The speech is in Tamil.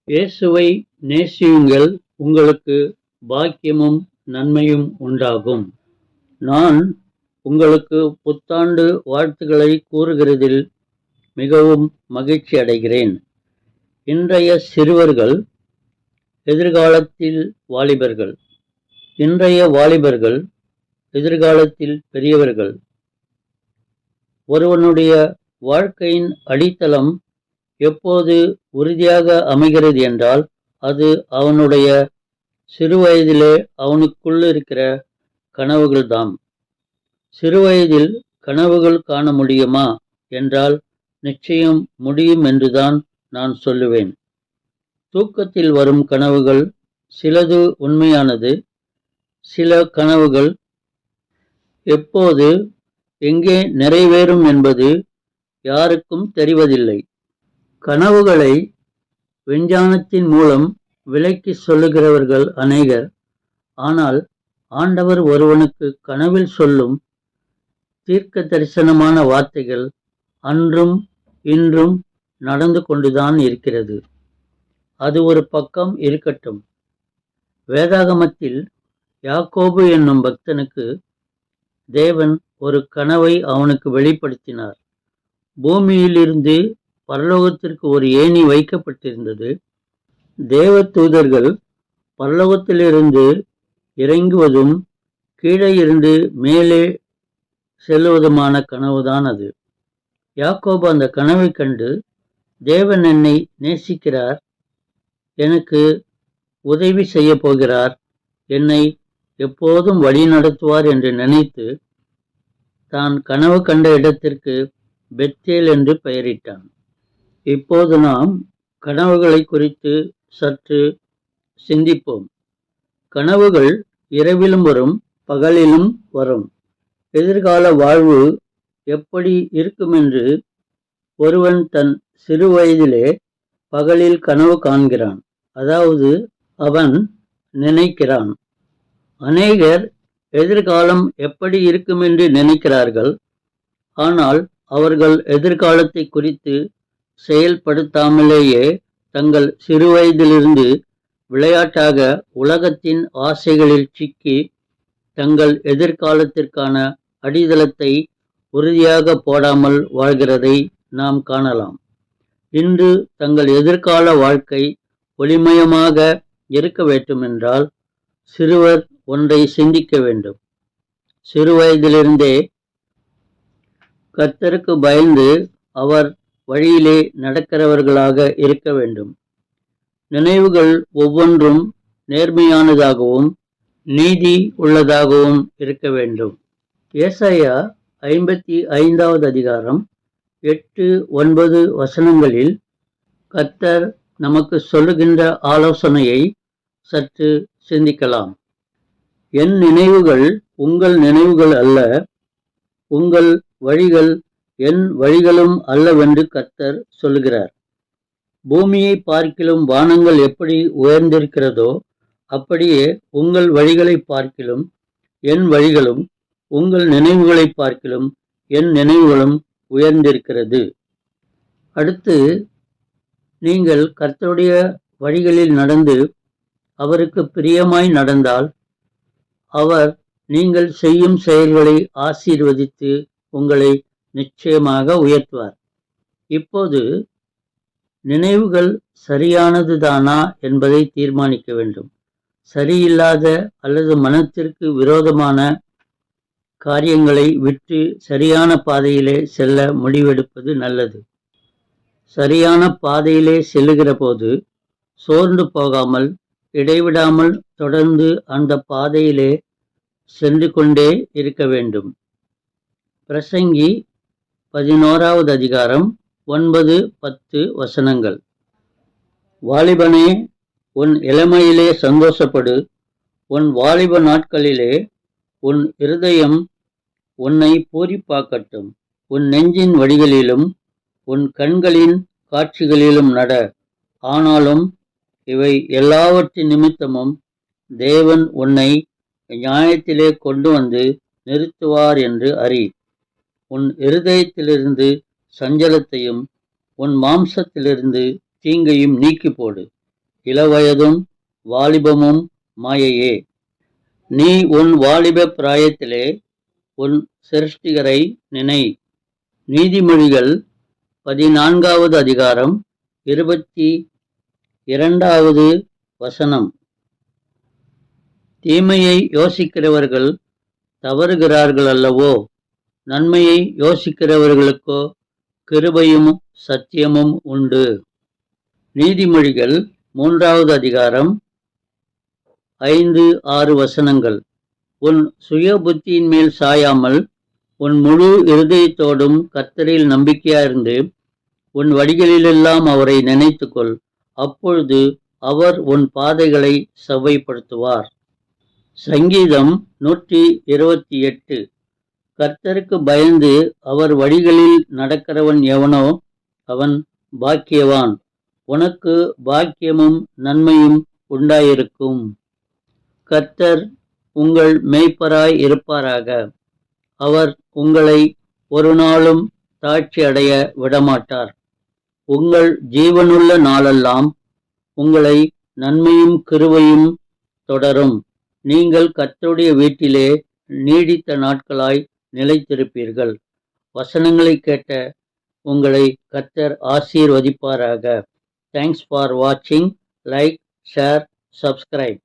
இயேசுவை நேசியுங்கள், உங்களுக்கு பாக்கியமும் நன்மையும் உண்டாகும். நான் உங்களுக்கு புத்தாண்டு வாழ்த்துக்களை கூறுகிறதில் மிகவும் மகிழ்ச்சி அடைகிறேன். இன்றைய சிறுவர்கள் எதிர்காலத்தில் வாலிபர்கள். இன்றைய வாலிபர்கள் எதிர்காலத்தில் பெரியவர்கள். ஒருவனுடைய வாழ்க்கையின் அடித்தளம் எப்போது உறுதியாக அமைகிறது என்றால், அது அவனுடைய சிறுவயதிலே அவனுக்குள் இருக்கிற கனவுகள்தாம். சிறுவயதில் கனவுகள் காண முடியுமா என்றால் நிச்சயம் முடியும் என்றுதான் நான் சொல்லுவேன். தூக்கத்தில் வரும் கனவுகள் சிலது உண்மையானது. சில கனவுகள் எப்போது எங்கே நிறைவேறும் என்பது யாருக்கும் தெரிவதில்லை. கனவுகளை விஞ்ஞானத்தின் மூலம் விளக்கி சொல்லுகிறவர்கள் அநேகர். ஆனால் ஆண்டவர் ஒருவனுக்கு கனவில் சொல்லும் தீர்க்க தரிசனமான வார்த்தைகள் அன்றும் இன்றும் நடந்து கொண்டுதான் இருக்கிறது. அது ஒரு பக்கம் இருக்கட்டும். வேதாகமத்தில் யாக்கோபு என்னும் பக்தனுக்கு தேவன் ஒரு கனவை அவனுக்கு வெளிப்படுத்தினார். பூமியிலிருந்து பரலோகத்திற்கு ஒரு ஏணி வைக்கப்பட்டிருந்தது. தேவ தூதர்கள் பரலோகத்திலிருந்து இறங்குவதும் கீழே இருந்து மேலே செல்லுவதுமான கனவுதான் அது. யாக்கோபு அந்த கனவை கண்டு, தேவன் என்னை நேசிக்கிறார், எனக்கு உதவி செய்ய போகிறார், என்னை எப்போதும் வழி நடத்துவார் என்று நினைத்து தான் கனவு கண்ட இடத்திற்கு பெத்தேல் என்று பெயரிட்டான். இப்போது நாம் கனவுகளை குறித்து சற்று சிந்திப்போம். கனவுகள் இரவிலும் வரும், பகலிலும் வரும். எதிர்கால வாழ்வு எப்படி இருக்குமென்று ஒருவன் தன் சிறு வயதிலே பகலில் கனவு காண்கிறான். அதாவது அவன் நினைக்கிறான். அநேகர் எதிர்காலம் எப்படி இருக்குமென்று நினைக்கிறார்கள். ஆனால் அவர்கள் எதிர்காலத்தை குறித்து செயல்படுத்தாமலேயே தங்கள் சிறுவயதிலிருந்து விளையாட்டாக உலகத்தின் ஆசைகளில் சிக்கி தங்கள் எதிர்காலத்திற்கான அடித்தளத்தை உறுதியாக போடாமல் வாழ்கிறதை நாம் காணலாம். இன்று தங்கள் எதிர்கால வாழ்க்கை ஒளிமயமாக இருக்க வேண்டுமென்றால் சிறுவர் ஒன்றை சிந்திக்க வேண்டும். சிறுவயதிலிருந்தே கர்த்தருக்கு பயந்து அவர் வழியிலே நடக்கிறவர்களாக இருக்க வேண்டும். நினைவுகள் ஒவ்வொன்றும் நேர்மையானதாகவும் நீதி உள்ளதாகவும் இருக்க வேண்டும். ஏசாயா 55வது அதிகாரம் 8-9 வசனங்களில் கர்த்தர் நமக்கு சொல்லுகின்ற ஆலோசனையை சற்று சிந்திக்கலாம். என் நினைவுகள் உங்கள் நினைவுகள் அல்ல, உங்கள் வழிகள் என் வழிகளும் அல்லவென்று கர்த்தர் சொல்லுகிறார். பூமியை பார்க்கிலும் வானங்கள் எப்படி உயர்ந்திருக்கிறதோ அப்படியே உங்கள் வழிகளை பார்க்கிலும் என் வழிகளும், உங்கள் நினைவுகளை பார்க்கிலும் என் நினைவுகளும் உயர்ந்திருக்கிறது. அடுத்து, நீங்கள் கர்த்தருடைய வழிகளில் நடந்து அவருக்கு பிரியமாய் நடந்தால் அவர் நீங்கள் செய்யும் செயல்களை ஆசீர்வதித்து உங்களை நிச்சயமாக உயர்த்துவார். இப்போது நினைவுகள் சரியானதுதானா என்பதை தீர்மானிக்க வேண்டும். சரியில்லாத அல்லது மனத்திற்கு விரோதமான காரியங்களை விட்டு சரியான பாதையிலே செல்ல முடிவெடுப்பது நல்லது. சரியான பாதையிலே செல்லுகிற போது சோர்ந்து போகாமல் இடைவிடாமல் தொடர்ந்து அந்த பாதையிலே சென்று கொண்டே இருக்க வேண்டும். பிரசங்கி 11வது அதிகாரம் 9-10 வசனங்கள். வாலிபனே, உன் இளமையிலே சந்தோஷப்படு, உன் வாலிப நாட்களிலே உன் இருதயம் உன்னை பூரிப்பாக்கட்டும். உன் நெஞ்சின் வழிகளிலும் உன் கண்களின் காட்சிகளிலும் நட. ஆனாலும் இவை எல்லாவற்றின் நிமித்தமும் தேவன் உன்னை நியாயத்திலே கொண்டு வந்து நிறுத்துவார் என்று அறி. உன் இருதயத்திலிருந்து சஞ்சலத்தையும் உன் மாம்சத்திலிருந்து தீங்கையும் நீக்கி போடு. இளவயதும் வாலிபமும் மாயையே. நீ உன் வாலிப பிராயத்திலே உன் சிருஷ்டிகரை நினை. நீதிமொழிகள் 14வது அதிகாரம் 22வது வசனம். தீமையை யோசிக்கிறவர்கள் தவறுகிறார்கள் அல்லவோ, நன்மையை யோசிக்கிறவர்களுக்கோ கிருபையும் சத்தியமும் உண்டு. நீதிமொழிகள் 3வது அதிகாரம் 5-6 வசனங்கள். உன் சுய புத்தியின் மேல் சாயாமல் உன் முழு இருதயத்தோடும் கர்த்தரில் நம்பிக்கையாயிருந்து உன் வழிகளிலெல்லாம் அவரை நினைத்துக்கொள். அப்பொழுது அவர் உன் பாதைகளை செவ்வைப்படுத்துவார். சங்கீதம் 128. கர்த்தருக்கு பயந்து அவர் வழிகளில் நடக்கிறவன் எவனோ அவன் பாக்கியவான். உனக்கு பாக்கியமும் நன்மையும் உண்டாயிருக்கும். கர்த்தர் உங்கள் மேய்ப்பராய் இருப்பாராக. அவர் உங்களை ஒரு நாளும் தாழ்ச்சி அடைய விடமாட்டார். உங்கள் ஜீவனுள்ள நாளெல்லாம் உங்களை நன்மையும் கிருபையும் தொடரும். நீங்கள் கர்த்தருடைய வீட்டிலே நீடித்த நாட்களாய் நிலைத்திருப்பீர்கள். வசனங்களை கேட்ட உங்களை கர்த்தர் ஆசீர்வதிப்பாராக. தேங்க்ஸ் ஃபார் வாட்சிங். Like, share, subscribe.